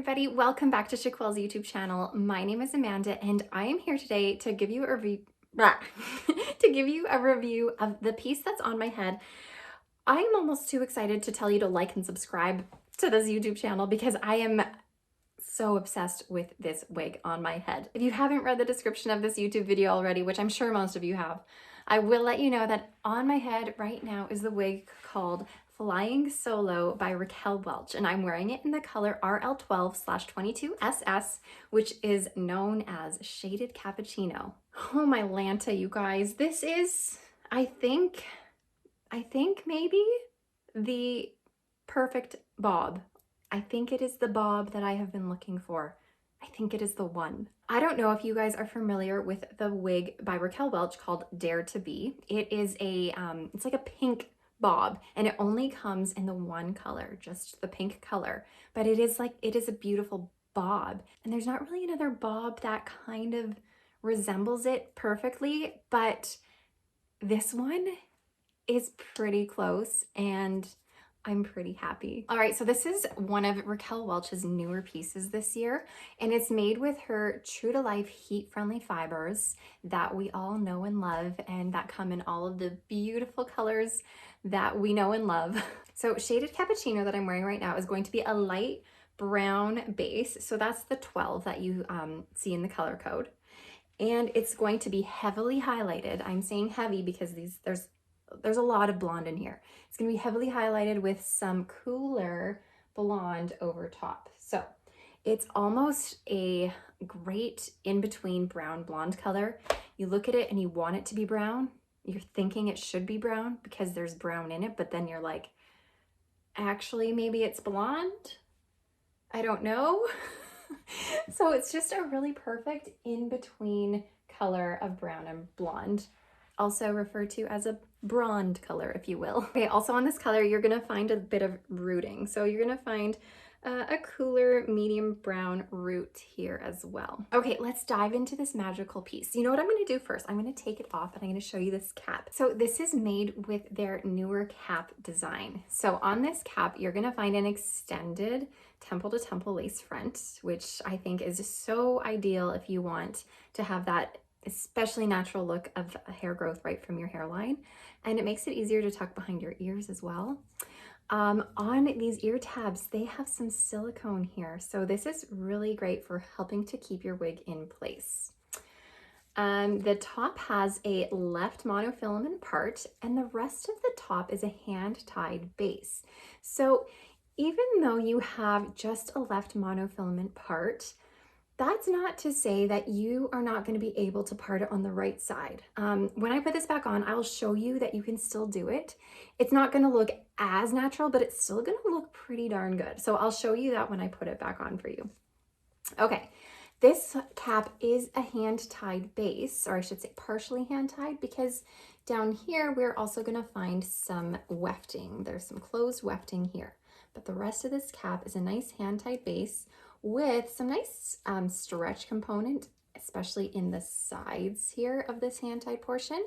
everybody, welcome back to Chiquel's YouTube channel. My name is Amanda and I am here today to give you a review of the piece that's on my head. I'm almost too excited to tell you to like and subscribe to this YouTube channel because I am so obsessed with this wig on my head. If you haven't read the description of this YouTube video already, which I'm sure most of you have, I will let you know that on my head right now is the wig called Flying Solo by Raquel Welch, and I'm wearing it in the color RL12/22SS, which is known as Shaded Cappuccino. Oh my Lanta, you guys, this is, I think maybe the perfect bob. I think it is the bob that I have been looking for. I think it is the one. I don't know if you guys are familiar with the wig by Raquel Welch called Dare to Be. It is a, it's like a pink bob, and it only comes in the one color, just the pink color. But it is a beautiful bob. And there's not really another bob that kind of resembles it perfectly, but this one is pretty close and I'm pretty happy. All right, so this is one of Raquel Welch's newer pieces this year, and it's made with her true to life heat-friendly fibers that we all know and love, and that come in all of the beautiful colors that we know and love. So Shaded Cappuccino that I'm wearing right now is going to be a light brown base. So that's the 12 that you see in the color code. And it's going to be heavily highlighted. I'm saying heavy because there's a lot of blonde in here. It's going to be heavily highlighted with some cooler blonde over top. So it's almost a great in-between brown blonde color. You look at it and you want it to be brown. You're thinking it should be brown because there's brown in it, but then you're like, actually, maybe it's blonde? I don't know. So it's just a really perfect in-between color of brown and blonde, also referred to as a blonde color, if you will. Okay, also on this color, you're gonna find a bit of rooting. So you're gonna find a cooler medium brown root here as well. Okay, let's dive into this magical piece. You know what I'm gonna do first? I'm gonna take it off and I'm gonna show you this cap. So this is made with their newer cap design. So on this cap, you're gonna find an extended temple to temple lace front, which I think is just so ideal if you want to have that especially natural look of hair growth right from your hairline. And it makes it easier to tuck behind your ears as well. On these ear tabs, they have some silicone here. So this is really great for helping to keep your wig in place. The top has a left monofilament part and the rest of the top is a hand-tied base. So even though you have just a left monofilament part, that's not to say that you are not going to be able to part it on the right side. When I put this back on, I'll show you that you can still do it. It's not going to look as natural, but it's still going to look pretty darn good. So I'll show you that when I put it back on for you. Okay, this cap is a hand-tied base, or I should say partially hand-tied, because down here we're also going to find some wefting. There's some closed wefting here, but the rest of this cap is a nice hand-tied base with some nice stretch component, especially in the sides here of this hand-tied portion.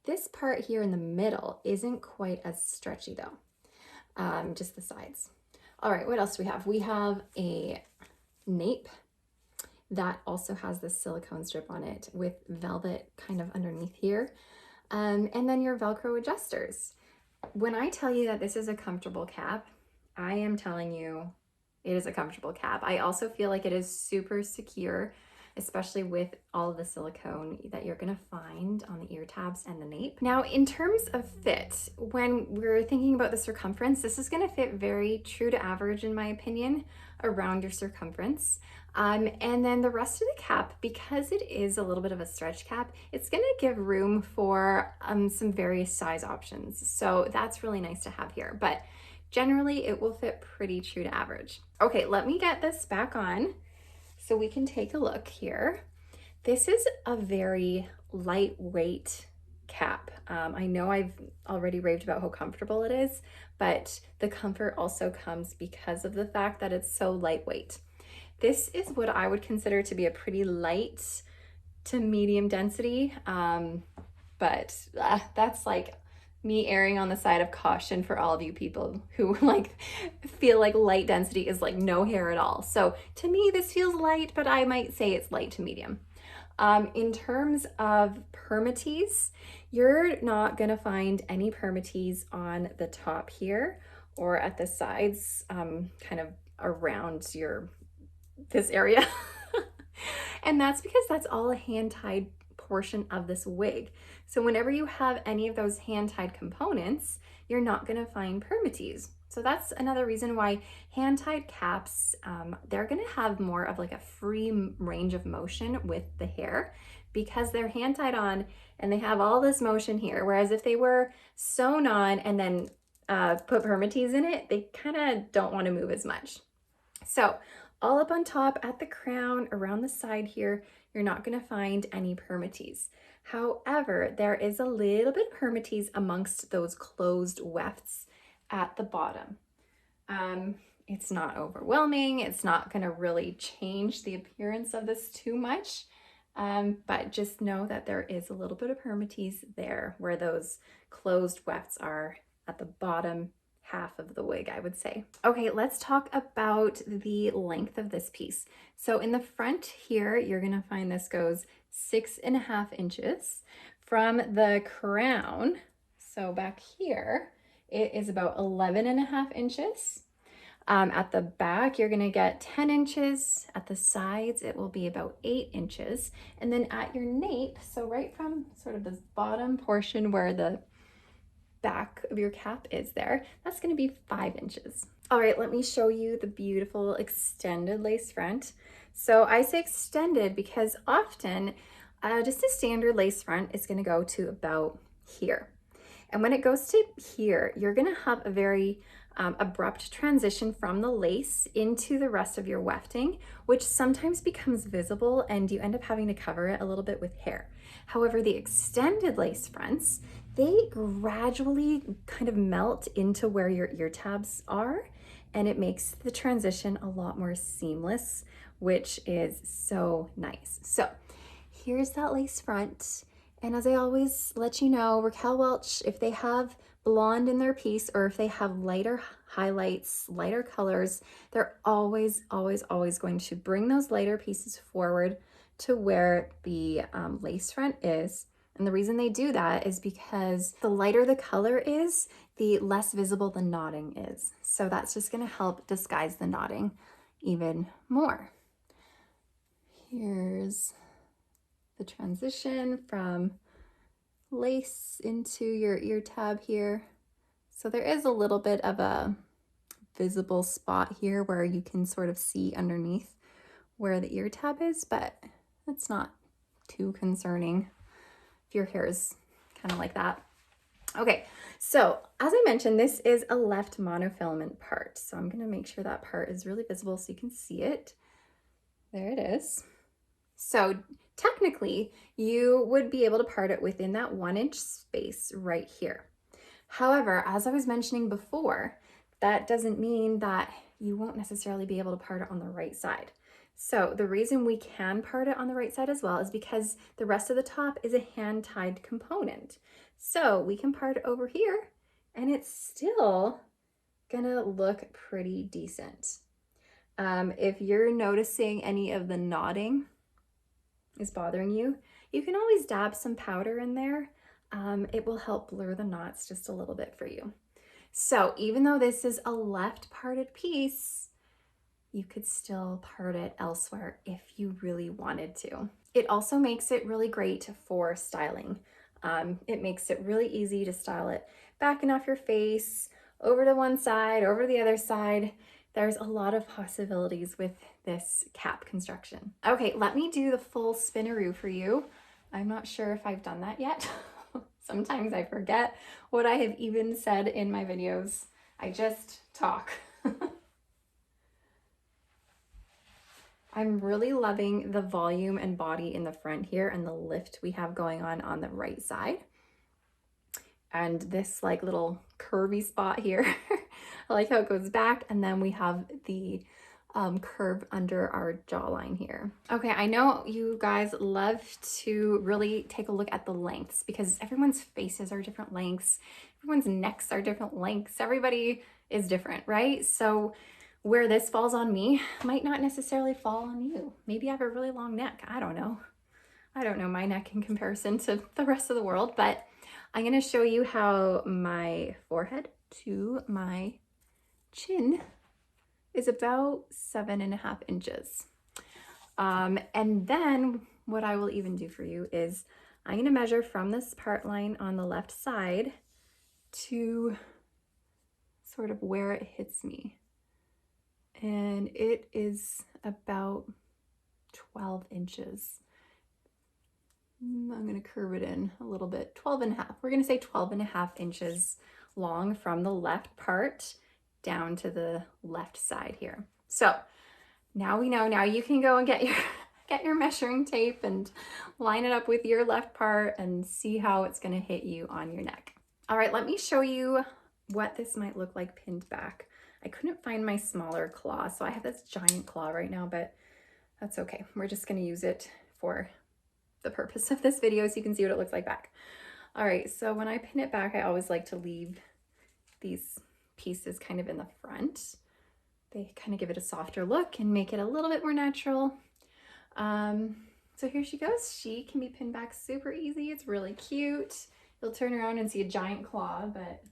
This part here in the middle isn't quite as stretchy though, just the sides. All right, what else do we have? We have a nape that also has this silicone strip on it with velvet kind of underneath here. And then your Velcro adjusters. When I tell you that this is a comfortable cap, I am telling you it is a comfortable cap. I also feel like it is super secure, especially with all of the silicone that you're gonna find on the ear tabs and the nape. Now, in terms of fit, when we're thinking about the circumference, this is gonna fit very true to average, in my opinion, around your circumference. And then the rest of the cap, because it is a little bit of a stretch cap, it's gonna give room for some various size options. So that's really nice to have here. But generally, it will fit pretty true to average. Okay, let me get this back on so we can take a look here. This is a very lightweight cap. I know I've already raved about how comfortable it is, but the comfort also comes because of the fact that it's so lightweight. This is what I would consider to be a pretty light to medium density, but that's like me erring on the side of caution for all of you people who like feel like light density is like no hair at all. So to me, this feels light, but I might say it's light to medium. In terms of Permatease, you're not gonna find any Permatease on the top here or at the sides, kind of around this area. And that's because that's all a hand-tied portion of this wig. So whenever you have any of those hand-tied components, you're not gonna find Permatease. So that's another reason why hand-tied caps, they're gonna have more of like a free range of motion with the hair because they're hand-tied on and they have all this motion here. Whereas if they were sewn on and then put Permatease in it, they kind of don't want to move as much. So all up on top at the crown, around the side here, you're not going to find any Permatease. However, there is a little bit of Permatease amongst those closed wefts at the bottom. It's not overwhelming. It's not going to really change the appearance of this too much. But just know that there is a little bit of Permatease there where those closed wefts are at the bottom half of the wig, I would say. Okay, let's talk about the length of this piece. So in the front here, you're gonna find this goes 6.5 inches from the crown. So back here, it is about 11.5 inches. At the back, you're gonna get 10 inches. At the sides, it will be about 8 inches. And then at your nape, so right from sort of this bottom portion where the back of your cap is there, that's going to be 5 inches. All right, let me show you the beautiful extended lace front. So I say extended because often just a standard lace front is going to go to about here. And when it goes to here, you're going to have a very abrupt transition from the lace into the rest of your wefting, which sometimes becomes visible and you end up having to cover it a little bit with hair. However, the extended lace fronts, they gradually kind of melt into where your ear tabs are, and it makes the transition a lot more seamless, which is so nice. So here's that lace front. And as I always let you know, Raquel Welch, if they have blonde in their piece or if they have lighter highlights, lighter colors, they're always, always, always going to bring those lighter pieces forward to where the lace front is. And the reason they do that is because the lighter the color is, the less visible the knotting is. So that's just gonna help disguise the knotting even more. Here's the transition from lace into your ear tab here. So there is a little bit of a visible spot here where you can sort of see underneath where the ear tab is, but it's not too concerning if your hair is kind of like that. Okay, so as I mentioned, this is a left monofilament part. So I'm gonna make sure that part is really visible so you can see it. There it is. So technically, you would be able to part it within that 1 inch space right here. However, as I was mentioning before, that doesn't mean that you won't necessarily be able to part it on the right side. So the reason we can part it on the right side as well is because the rest of the top is a hand-tied component. So we can part it over here and it's still gonna look pretty decent. If you're noticing any of the knotting is bothering you, you can always dab some powder in there. It will help blur the knots just a little bit for you. So even though this is a left parted piece, you could still part it elsewhere if you really wanted to. It also makes it really great for styling. It makes it really easy to style it back and off your face, over to one side, over to the other side. There's a lot of possibilities with this cap construction. Okay, let me do the full spinaroo for you. I'm not sure if I've done that yet. Sometimes I forget what I have even said in my videos. I just talk. I'm really loving the volume and body in the front here and the lift we have going on the right side. And this like little curvy spot here. I like how it goes back, and then we have the curve under our jawline here. Okay, I know you guys love to really take a look at the lengths because everyone's faces are different lengths, everyone's necks are different lengths, everybody is different, right? So where this falls on me might not necessarily fall on you. Maybe I have a really long neck. I don't know. I don't know my neck in comparison to the rest of the world, but I'm gonna show you how my forehead to my chin is about 7.5 inches. And then what I will even do for you is I'm gonna measure from this part line on the left side to sort of where it hits me. And it is about 12 inches. I'm gonna curve it in a little bit, 12.5. We're gonna say 12.5 inches long from the left part down to the left side here. So now we know, now you can go and get your measuring tape and line it up with your left part and see how it's gonna hit you on your neck. All right, let me show you what this might look like pinned back. I couldn't find my smaller claw, so I have this giant claw right now, but that's okay. We're just gonna use it for the purpose of this video so you can see what it looks like back. All right, so when I pin it back, I always like to leave these pieces kind of in the front. They kind of give it a softer look and make it a little bit more natural. So here she goes. She can be pinned back super easy. It's really cute. You'll turn around and see a giant claw, but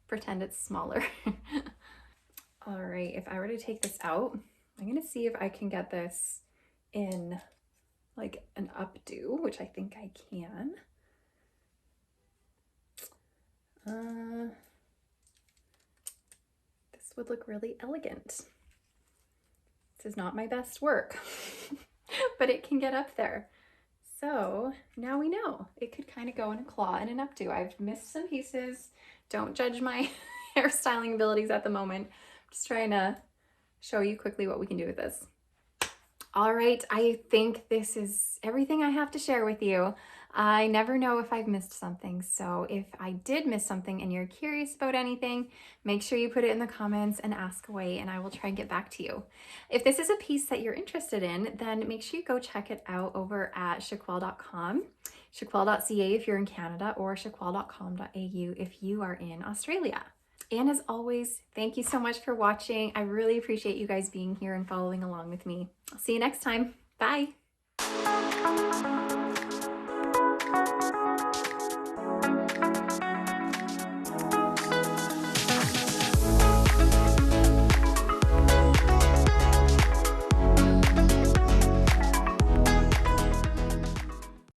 pretend it's smaller. All right, if I were to take this out, I'm gonna see if I can get this in like an updo, which I think I can. This would look really elegant. This is not my best work, but it can get up there. So now we know it could kind of go in a claw and an updo. I've missed some pieces. Don't judge my hairstyling abilities at the moment. I'm just trying to show you quickly what we can do with this. All right, I think this is everything I have to share with you. I never know if I've missed something, so if I did miss something and you're curious about anything, make sure you put it in the comments and ask away, and I will try and get back to you. If this is a piece that you're interested in, then make sure you go check it out over at chiquel.com, chiquel.ca if you're in Canada, or chiquel.com.au if you are in Australia. And as always, thank you so much for watching. I really appreciate you guys being here and following along with me. I'll see you next time. Bye.